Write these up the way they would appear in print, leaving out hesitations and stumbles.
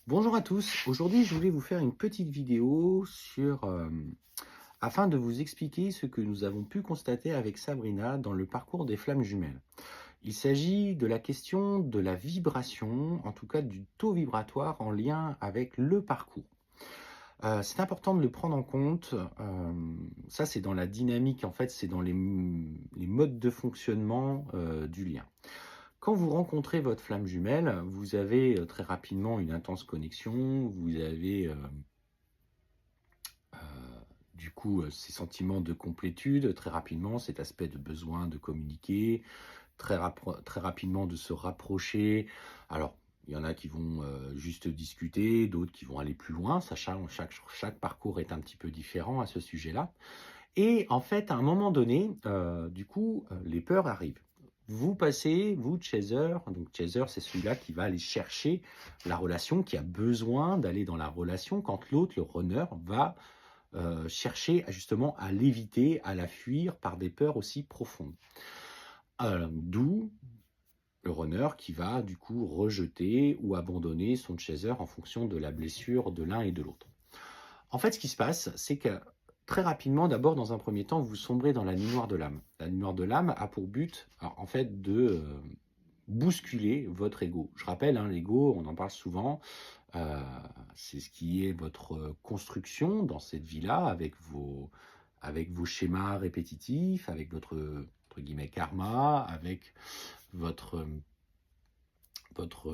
Bonjour à tous, aujourd'hui je voulais vous faire une petite vidéo afin de vous expliquer ce que nous avons pu constater avec Sabrina dans le parcours des flammes jumelles. Il s'agit de la question de la vibration, en tout cas du taux vibratoire en lien avec le parcours. C'est important de le prendre en compte, ça c'est dans la dynamique, en fait c'est dans les modes de fonctionnement du lien. Quand vous rencontrez votre flamme jumelle, vous avez très rapidement une intense connexion, vous avez euh, ces sentiments de complétude, très rapidement cet aspect de besoin de communiquer, très rapidement de se rapprocher. Alors, il y en a qui vont juste discuter, d'autres qui vont aller plus loin, chaque parcours est un petit peu différent à ce sujet-là. Et en fait, à un moment donné, les peurs arrivent. Vous passez, vous, chaser, donc chaser, c'est celui-là qui va aller chercher la relation, qui a besoin d'aller dans la relation quand l'autre, le runner, va chercher justement à l'éviter, à la fuir par des peurs aussi profondes. D'où le runner qui va du coup rejeter ou abandonner son chaser en fonction de la blessure de l'un et de l'autre. En fait, ce qui se passe, c'est que très rapidement, d'abord, dans un premier temps, vous sombrez dans la nuit noire de l'âme. La nuit noire de l'âme a pour but, alors, en fait, de bousculer votre ego. Je rappelle, hein, l'ego, on en parle souvent, euh, c'est ce qui est votre construction dans cette vie-là, avec vos schémas répétitifs, avec votre, entre guillemets, karma, avec votre, votre,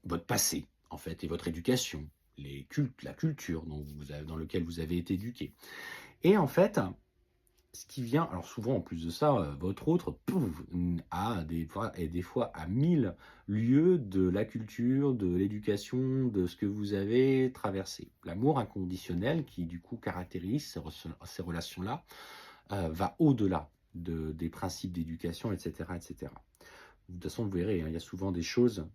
votre passé, en fait, et votre éducation, les cultes, la culture dans lequel vous avez été éduqué. Et en fait, ce qui vient, alors souvent en plus de ça, votre autre pouf, a des fois à 1000 lieues de la culture, de l'éducation, de ce que vous avez traversé. L'amour inconditionnel qui du coup caractérise ces relations-là va au-delà des principes d'éducation, etc., etc. De toute façon, vous verrez, hein, il y a souvent des choses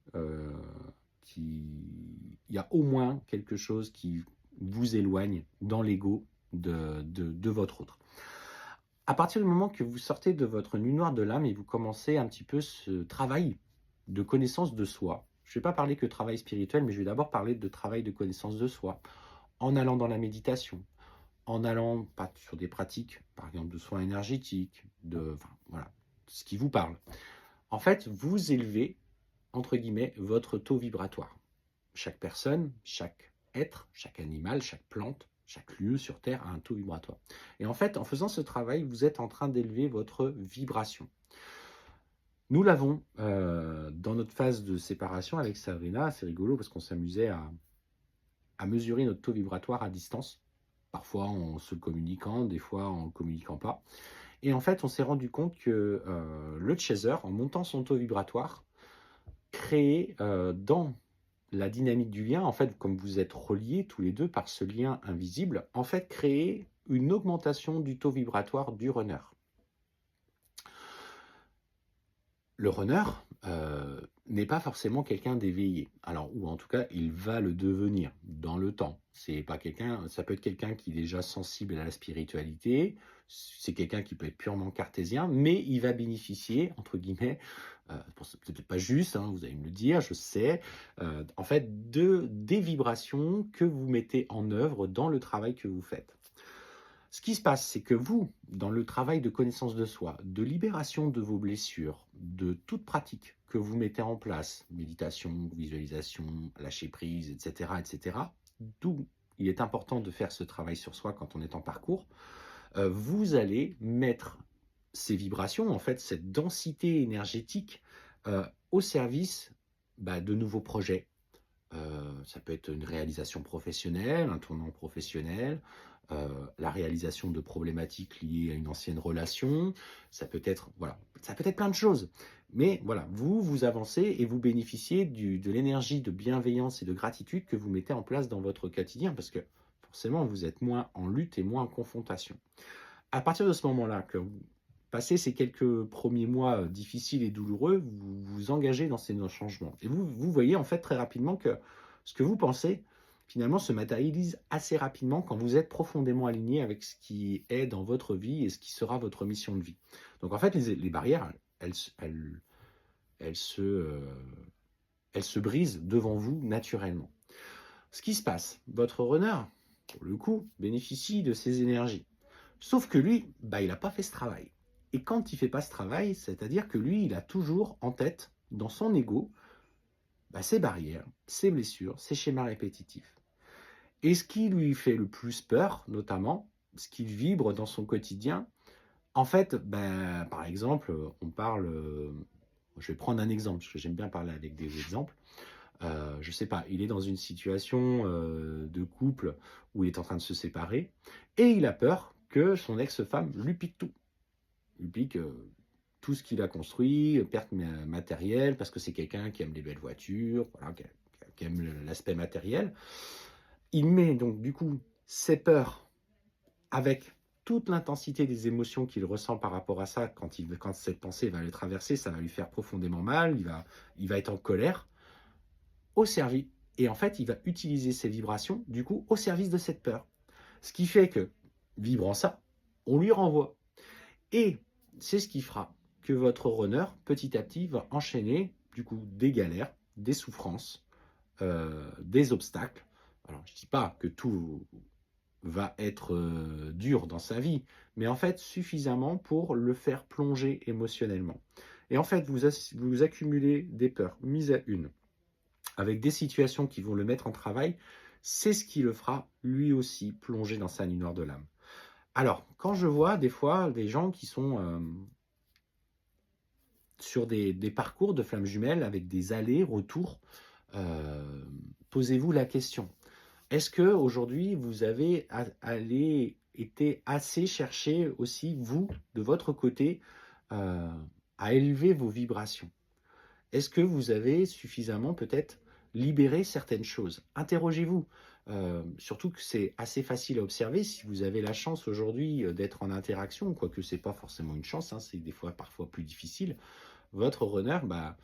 il y a au moins quelque chose qui vous éloigne dans l'ego de votre autre. À partir du moment que vous sortez de votre nuit noire de l'âme et vous commencez un petit peu ce travail de connaissance de soi, je ne vais pas parler que de travail spirituel, mais je vais d'abord parler de travail de connaissance de soi, en allant dans la méditation, en allant pas sur des pratiques, par exemple de soins énergétiques, enfin, voilà, ce qui vous parle. En fait, vous élevez, entre guillemets, votre taux vibratoire. Chaque personne, chaque être, chaque animal, chaque plante, chaque lieu sur Terre a un taux vibratoire. Et en fait, en faisant ce travail, vous êtes en train d'élever votre vibration. Nous l'avons dans notre phase de séparation avec Sabrina, c'est rigolo parce qu'on s'amusait à mesurer notre taux vibratoire à distance, parfois en se communiquant, des fois en ne communiquant pas. Et en fait, on s'est rendu compte que le chaser, en montant son taux vibratoire, créait dans la dynamique du lien, en fait, comme vous êtes reliés tous les deux par ce lien invisible, en fait, créer une augmentation du taux vibratoire du runner. Le runner n'est pas forcément quelqu'un d'éveillé. Alors, ou en tout cas, il va le devenir dans le temps. C'est pas quelqu'un, ça peut être quelqu'un qui est déjà sensible à la spiritualité. C'est quelqu'un qui peut être purement cartésien, mais il va bénéficier, entre guillemets, c'est peut-être pas juste, hein, vous allez me le dire, je sais, en fait, des vibrations que vous mettez en œuvre dans le travail que vous faites. Ce qui se passe, c'est que vous, dans le travail de connaissance de soi, de libération de vos blessures, de toute pratique que vous mettez en place, méditation, visualisation, lâcher prise, etc., etc., d'où il est important de faire ce travail sur soi quand on est en parcours, vous allez mettre ces vibrations, en fait, cette densité énergétique au service de nouveaux projets. Ça peut être une réalisation professionnelle, un tournant professionnel, la réalisation de problématiques liées à une ancienne relation, ça peut être, voilà, ça peut être plein de choses. Mais voilà, vous avancez et vous bénéficiez de l'énergie de bienveillance et de gratitude que vous mettez en place dans votre quotidien, parce que forcément, vous êtes moins en lutte et moins en confrontation. À partir de ce moment-là, que vous passez ces quelques premiers mois difficiles et douloureux, vous vous engagez dans ces changements. Et vous voyez en fait très rapidement que ce que vous pensez, finalement, se matérialise assez rapidement quand vous êtes profondément aligné avec ce qui est dans votre vie et ce qui sera votre mission de vie. Donc en fait, les barrières, elles se brisent devant vous naturellement. Ce qui se passe, votre runner, pour le coup, bénéficie de ces énergies. Sauf que lui, bah, il n'a pas fait ce travail. Et quand il ne fait pas ce travail, c'est-à-dire que lui, il a toujours en tête, dans son ego, bah, ses barrières, ses blessures, ses schémas répétitifs. Et ce qui lui fait le plus peur, notamment, ce qui vibre dans son quotidien, en fait, bah, par exemple, on parle, je vais prendre un exemple, parce que j'aime bien parler avec des exemples. Je ne sais pas, il est dans une situation de couple où il est en train de se séparer, et il a peur que son ex-femme lui pique tout. Lui pique tout ce qu'il a construit, perte matérielle, parce que c'est quelqu'un qui aime les belles voitures, voilà, qui aime l'aspect matériel. Il met donc du coup ses peurs avec toute l'intensité des émotions qu'il ressent par rapport à ça, quand cette pensée va le traverser, ça va lui faire profondément mal, il va être en colère, au service. Et en fait, il va utiliser ces vibrations, du coup, au service de cette peur. Ce qui fait que, vibrant ça, on lui renvoie. Et c'est ce qui fera que votre runner, petit à petit, va enchaîner, du coup, des galères, des souffrances, des obstacles. Alors, je ne dis pas que tout va être dur dans sa vie, mais en fait, suffisamment pour le faire plonger émotionnellement. Et en fait, vous accumulez des peurs mises à une, avec des situations qui vont le mettre en travail, c'est ce qui le fera lui aussi plonger dans sa nuit noire de l'âme. Alors, quand je vois des fois des gens qui sont sur des parcours de flammes jumelles avec des allers-retours, euh, posez-vous la question. Est-ce que aujourd'hui vous avez été assez chercher aussi, vous, de votre côté, euh, à élever vos vibrations? Est-ce que vous avez suffisamment peut-être libéré certaines choses? Interrogez-vous. Surtout que c'est assez facile à observer si vous avez la chance aujourd'hui d'être en interaction, quoique ce n'est pas forcément une chance, hein, c'est des fois parfois plus difficile. Votre runner, bah,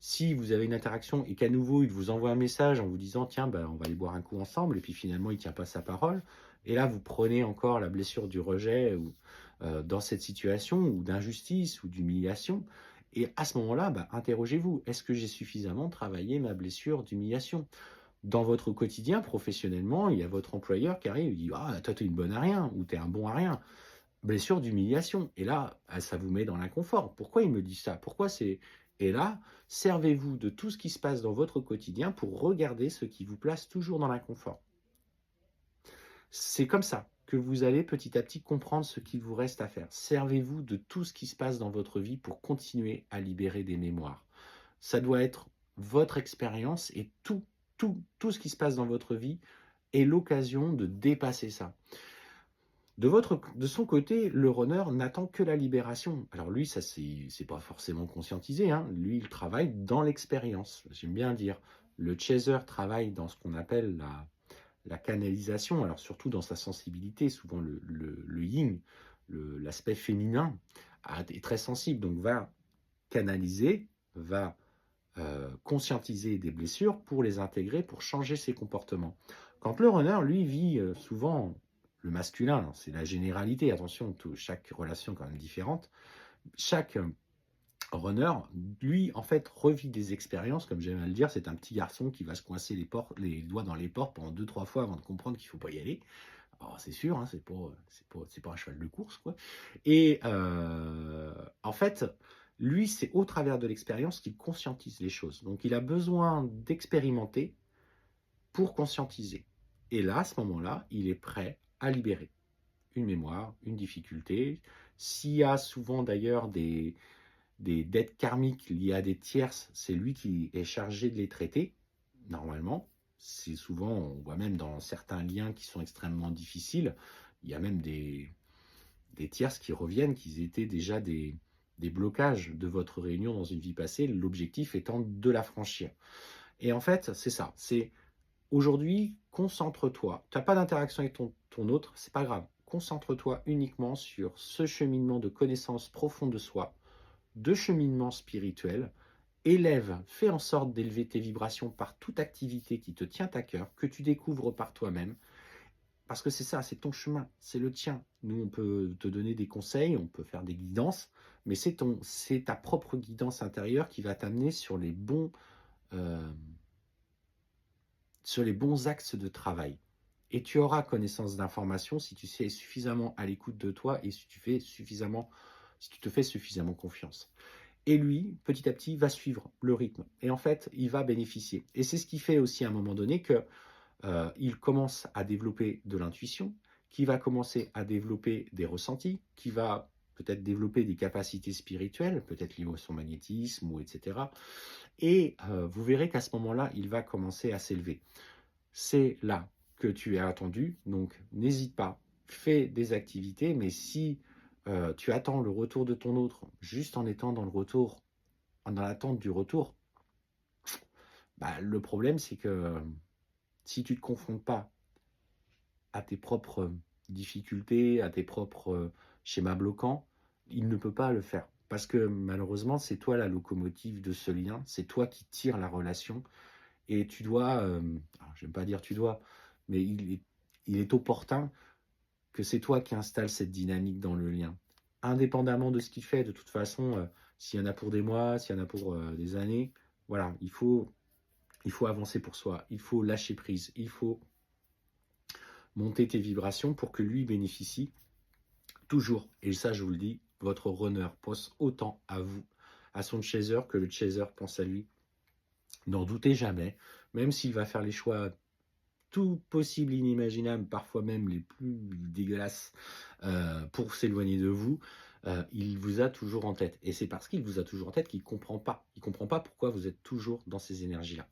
si vous avez une interaction et qu'à nouveau il vous envoie un message en vous disant tiens, bah, on va aller boire un coup ensemble, et puis finalement il ne tient pas sa parole, et là vous prenez encore la blessure du rejet ou, dans cette situation, ou d'injustice ou d'humiliation. Et à ce moment-là, bah, interrogez-vous, est-ce que j'ai suffisamment travaillé ma blessure d'humiliation? Dans votre quotidien, professionnellement, il y a votre employeur qui arrive et dit ah, toi, tu es une bonne à rien, ou tu es un bon à rien. Blessure d'humiliation. Et là, ah, ça vous met dans l'inconfort. Pourquoi il me dit ça? Pourquoi c'est. Et là, servez-vous de tout ce qui se passe dans votre quotidien pour regarder ce qui vous place toujours dans l'inconfort. C'est comme ça que vous allez petit à petit comprendre ce qu'il vous reste à faire. Servez-vous de tout ce qui se passe dans votre vie pour continuer à libérer des mémoires. Ça doit être votre expérience, et tout ce qui se passe dans votre vie est l'occasion de dépasser ça. De son côté, le runner n'attend que la libération. Alors lui, ça c'est pas forcément conscientisé, hein. Lui, il travaille dans l'expérience. J'aime bien dire, le chaser travaille dans ce qu'on appelle la canalisation, alors surtout dans sa sensibilité. Souvent le yin, l'aspect féminin, est très sensible, donc va canaliser, va conscientiser des blessures pour les intégrer, pour changer ses comportements. Quand le runner, lui, vit souvent le masculin, c'est la généralité, attention, chaque relation est quand même différente, chaque runner, lui, en fait, revit des expériences, comme j'aime à le dire, c'est un petit garçon qui va se coincer les doigts dans les portes pendant 2-3 fois avant de comprendre qu'il ne faut pas y aller. Alors, c'est sûr, hein, c'est pas un cheval de course, quoi. Et en fait, lui, c'est au travers de l'expérience qu'il conscientise les choses. Donc, il a besoin d'expérimenter pour conscientiser. Et là, à ce moment-là, il est prêt à libérer une mémoire, une difficulté. S'il y a souvent d'ailleurs des dettes karmiques liées à des tierces, c'est lui qui est chargé de les traiter, normalement. C'est souvent, on voit même dans certains liens qui sont extrêmement difficiles, il y a même des tierces qui reviennent, qui étaient déjà des blocages de votre réunion dans une vie passée, l'objectif étant de la franchir. Et en fait, c'est ça, c'est aujourd'hui, concentre-toi. Tu n'as pas d'interaction avec ton autre, c'est pas grave. Concentre-toi uniquement sur ce cheminement de connaissance profonde de soi, de cheminement spirituel. Élève, fais en sorte d'élever tes vibrations par toute activité qui te tient à cœur, que tu découvres par toi-même. Parce que c'est ça, c'est ton chemin, c'est le tien. Nous, on peut te donner des conseils, on peut faire des guidances, mais c'est ta propre guidance intérieure qui va t'amener sur sur les bons axes de travail. Et tu auras connaissance d'informations si tu sais suffisamment à l'écoute de toi et si tu te fais suffisamment confiance. Et lui, petit à petit, va suivre le rythme. Et en fait, il va bénéficier. Et c'est ce qui fait aussi à un moment donné que il commence à développer de l'intuition, qui va commencer à développer des ressentis, qui va peut-être développer des capacités spirituelles, peut-être liées à son magnétisme, ou etc. Et vous verrez qu'à ce moment-là, il va commencer à s'élever. C'est là que tu es attendu, donc n'hésite pas, fais des activités, mais si tu attends le retour de ton autre, juste en étant dans le retour, dans l'attente du retour, bah, le problème c'est que si tu ne te confrontes pas à tes propres difficultés, à tes propres schémas bloquants, il ne peut pas le faire. Parce que malheureusement, c'est toi la locomotive de ce lien, c'est toi qui tires la relation. Et tu dois, je n'aime pas dire tu dois, mais il est opportun que c'est toi qui installes cette dynamique dans le lien. Indépendamment de ce qu'il fait, de toute façon, s'il y en a pour des mois, s'il y en a pour des années, voilà, il faut avancer pour soi, il faut lâcher prise, il faut monter tes vibrations pour que lui bénéficie toujours. Et ça, je vous le dis, votre runner pense autant à vous, à son chaser, que le chaser pense à lui. N'en doutez jamais, même s'il va faire les choix tout possible, inimaginable, parfois même les plus dégueulasses pour s'éloigner de vous, il vous a toujours en tête. Et c'est parce qu'il vous a toujours en tête qu'il ne comprend pas. Il ne comprend pas pourquoi vous êtes toujours dans ces énergies-là.